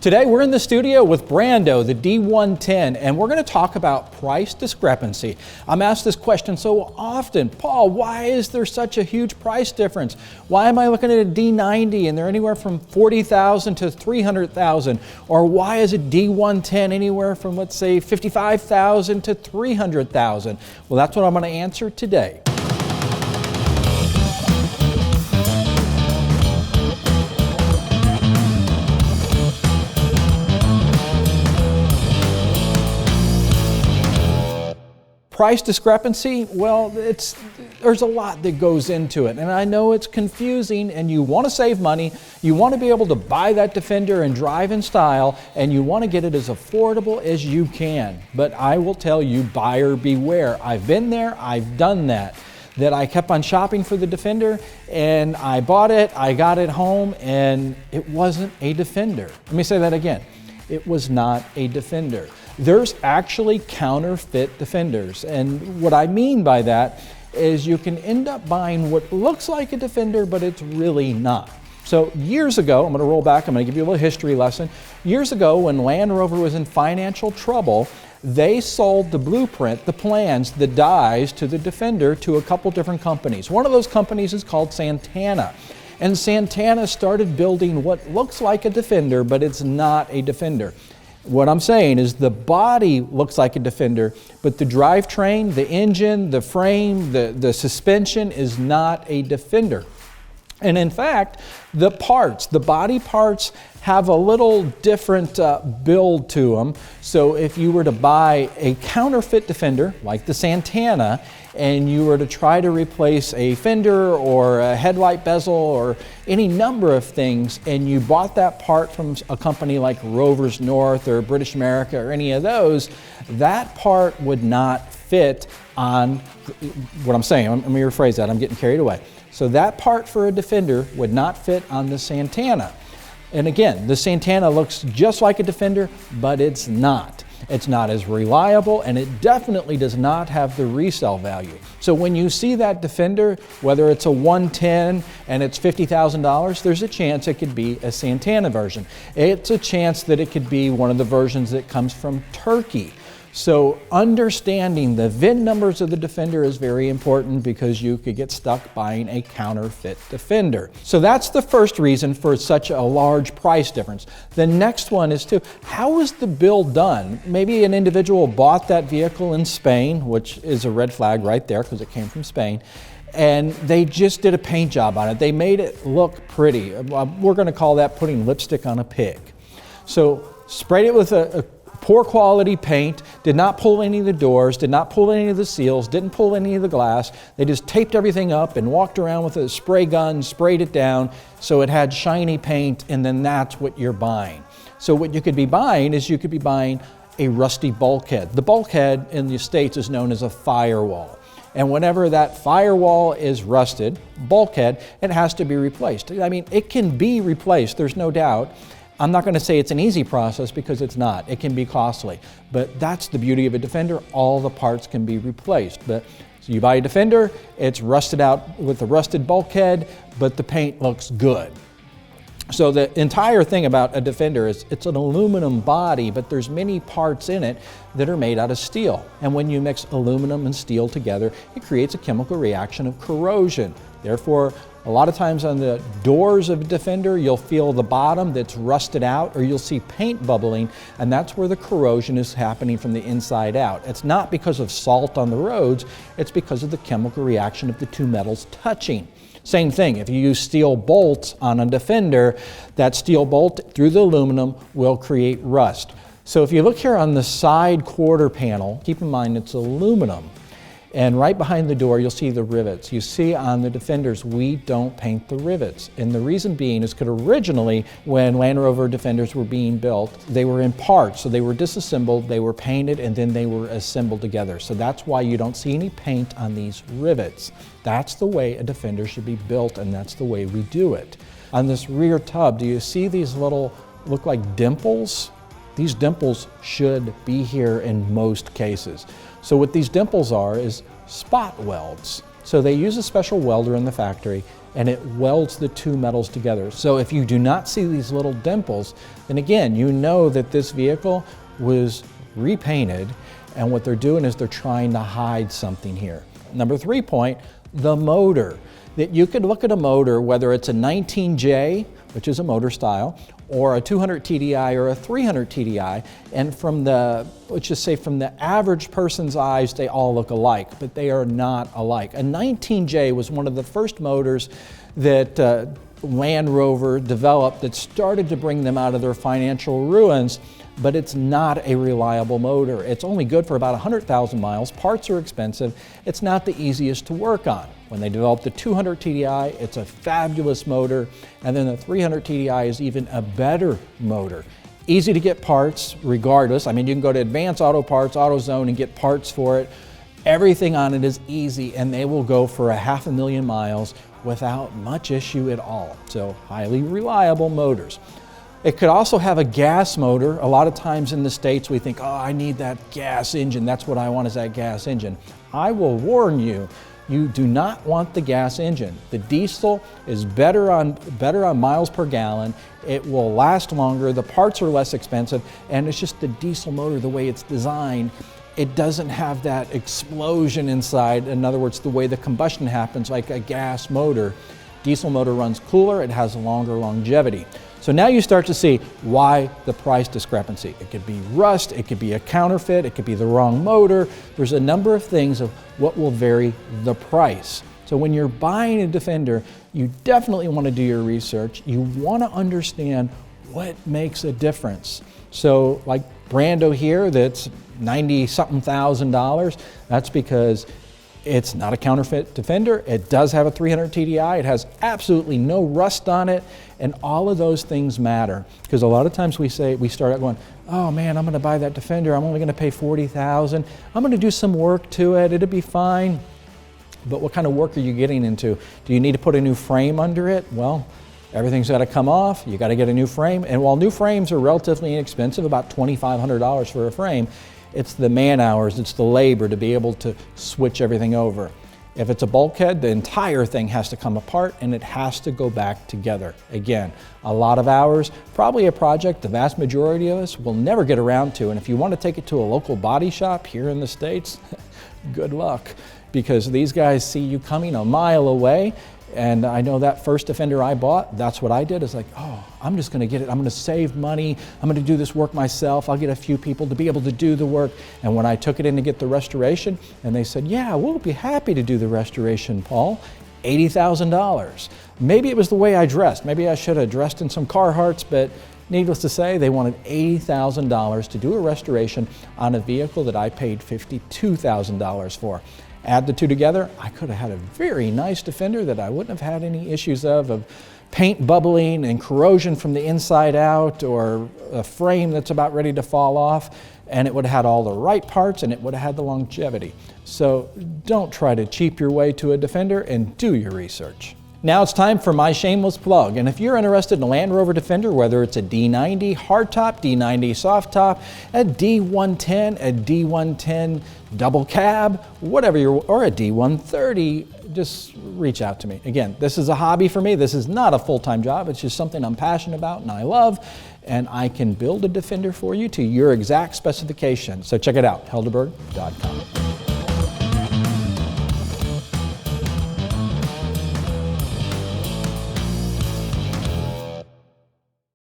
Today we're in the studio with Brando, the D110, and we're going to talk about price discrepancy. I'm asked this question so often, Paul, why is there such a huge price difference? Why am I looking at a D90 and they're anywhere from $40,000 to $300,000? Or why is a D110 anywhere from, let's say, $55,000 to $300,000? Well, that's what I'm going to answer today. Price discrepancy, well, there's a lot that goes into it, and I know it's confusing, and you want to save money, you want to be able to buy that Defender and drive in style, and you want to get it as affordable as you can. But I will tell you, buyer beware. I've been there, I've done that I kept on shopping for the Defender, and I bought it, I got it home, and it wasn't a Defender. Let me say that again. It was not a Defender. There's actually counterfeit Defenders, and what I mean by that is you can end up buying what looks like a Defender, but it's really not. So years ago, I'm going to roll back, I'm going to give you a little history lesson. Years ago, when Land Rover was in financial trouble, they sold the blueprint, the plans, the dies to the Defender to a couple different companies. One of those companies is called Santana. And Santana started building what looks like a Defender, but it's not a Defender. What I'm saying is the body looks like a Defender, but the drivetrain, the engine, the frame, the suspension is not a Defender. And in fact, the parts, the body parts have a little different build to them. So if you were to buy a counterfeit Defender, like the Santana, and you were to try to replace a fender or a headlight bezel or any number of things, and you bought that part from a company like Rover's North or British America or any of those, that part would not fit on what I'm saying. Let me rephrase that, I'm getting carried away. So that part for a Defender would not fit on the Santana. And again, the Santana looks just like a Defender, but it's not. It's not as reliable, and it definitely does not have the resale value. So when you see that Defender, whether it's a 110 and it's $50,000, there's a chance it could be a Santana version. It's a chance that it could be one of the versions that comes from Turkey. So understanding the VIN numbers of the Defender is very important because you could get stuck buying a counterfeit Defender. So that's the first reason for such a large price difference. The next one is how was the build done? Maybe an individual bought that vehicle in Spain, which is a red flag right there because it came from Spain, and they just did a paint job on it. They made it look pretty. We're going to call that putting lipstick on a pig. So sprayed it with a poor quality paint, did not pull any of the doors, did not pull any of the seals, didn't pull any of the glass. They just taped everything up and walked around with a spray gun, sprayed it down so it had shiny paint, and then that's what you're buying. So what you could be buying is you could be buying a rusty bulkhead. The bulkhead in the States is known as a firewall. And whenever that firewall is rusted, bulkhead, it has to be replaced. I mean, it can be replaced, there's no doubt. I'm not going to say it's an easy process because it's not. It can be costly. But that's the beauty of a Defender. All the parts can be replaced. So you buy a Defender, it's rusted out with a rusted bulkhead, but the paint looks good. So the entire thing about a Defender is it's an aluminum body, but there's many parts in it that are made out of steel. And when you mix aluminum and steel together, it creates a chemical reaction of corrosion. Therefore, a lot of times on the doors of a Defender, you'll feel the bottom that's rusted out, or you'll see paint bubbling, and that's where the corrosion is happening from the inside out. It's not because of salt on the roads, it's because of the chemical reaction of the two metals touching. Same thing, if you use steel bolts on a Defender, that steel bolt through the aluminum will create rust. So if you look here on the side quarter panel, keep in mind it's aluminum. And right behind the door, you'll see the rivets. You see on the Defenders, we don't paint the rivets. And the reason being is because originally, when Land Rover Defenders were being built, they were in parts. So they were disassembled, they were painted, and then they were assembled together. So that's why you don't see any paint on these rivets. That's the way a Defender should be built, and that's the way we do it. On this rear tub, do you see these little, look like dimples? These dimples should be here in most cases. So what these dimples are is spot welds. So they use a special welder in the factory, and it welds the two metals together. So if you do not see these little dimples, then again, you know that this vehicle was repainted, and what they're doing is they're trying to hide something here. Number 3 point, the motor. That you could look at a motor, whether it's a 19J, which is a motor style, or a 200 TDI or a 300 TDI, and from the, let's just say from the average person's eyes, they all look alike, but they are not alike. A 19J was one of the first motors that Land Rover developed that started to bring them out of their financial ruins, but it's not a reliable motor. It's only good for about 100,000 miles. Parts are expensive. It's not the easiest to work on. When they developed the 200 TDI, it's a fabulous motor, and then the 300 TDI is even a better motor. Easy to get parts regardless. I mean, you can go to Advanced Auto Parts, AutoZone, and get parts for it. Everything on it is easy, and they will go for 500,000 miles without much issue at all. So highly reliable motors. It could also have a gas motor. A lot of times in the States we think, oh, I need that gas engine. That's what I want, is that gas engine. I will warn you, you do not want the gas engine. The diesel is better on miles per gallon. It will last longer. The parts are less expensive, and it's just the diesel motor, the way it's designed. It doesn't have that explosion inside. In other words, the way the combustion happens like a gas motor. Diesel motor runs cooler. It has longer longevity. So now you start to see why the price discrepancy. It could be rust, it could be a counterfeit, it could be the wrong motor. There's a number of things of what will vary the price. So when you're buying a Defender, you definitely want to do your research. You want to understand what makes a difference. So like Brando here, that's $90-something thousand. That's because it's not a counterfeit Defender. It does have a 300 TDI. It has absolutely no rust on it, and all of those things matter. Because a lot of times we start out going, oh man, I'm going to buy that Defender. I'm only going to pay $40,000. I'm going to do some work to it. It'll be fine. But what kind of work are you getting into? Do you need to put a new frame under it? Well, everything's got to come off. You got to get a new frame. And while new frames are relatively inexpensive, about $2,500 for a frame, it's the man hours, it's the labor to be able to switch everything over. If it's a bulkhead, the entire thing has to come apart and it has to go back together. Again, a lot of hours, probably a project the vast majority of us will never get around to. And if you want to take it to a local body shop here in the States, good luck, because these guys see you coming a mile away. And I know that first Defender I bought, that's what I did. It's like, oh, I'm just going to get it. I'm going to save money. I'm going to do this work myself. I'll get a few people to be able to do the work. And when I took it in to get the restoration, and they said, yeah, we'll be happy to do the restoration, Paul, $80,000. Maybe it was the way I dressed. Maybe I should have dressed in some Carhartts, but needless to say, they wanted $80,000 to do a restoration on a vehicle that I paid $52,000 for. Add the two together, I could have had a very nice Defender that I wouldn't have had any issues of paint bubbling and corrosion from the inside out, or a frame that's about ready to fall off, and it would have had all the right parts and it would have had the longevity. So don't try to cheap your way to a Defender, and do your research. Now it's time for my shameless plug, and if you're interested in a Land Rover Defender, whether it's a D90 hardtop, D90 soft top, a D110, a D110 double cab, whatever or a D130, just reach out to me. Again, this is a hobby for me. This is not a full-time job. It's just something I'm passionate about and I love, and I can build a Defender for you to your exact specification. So check it out, helderburg.com.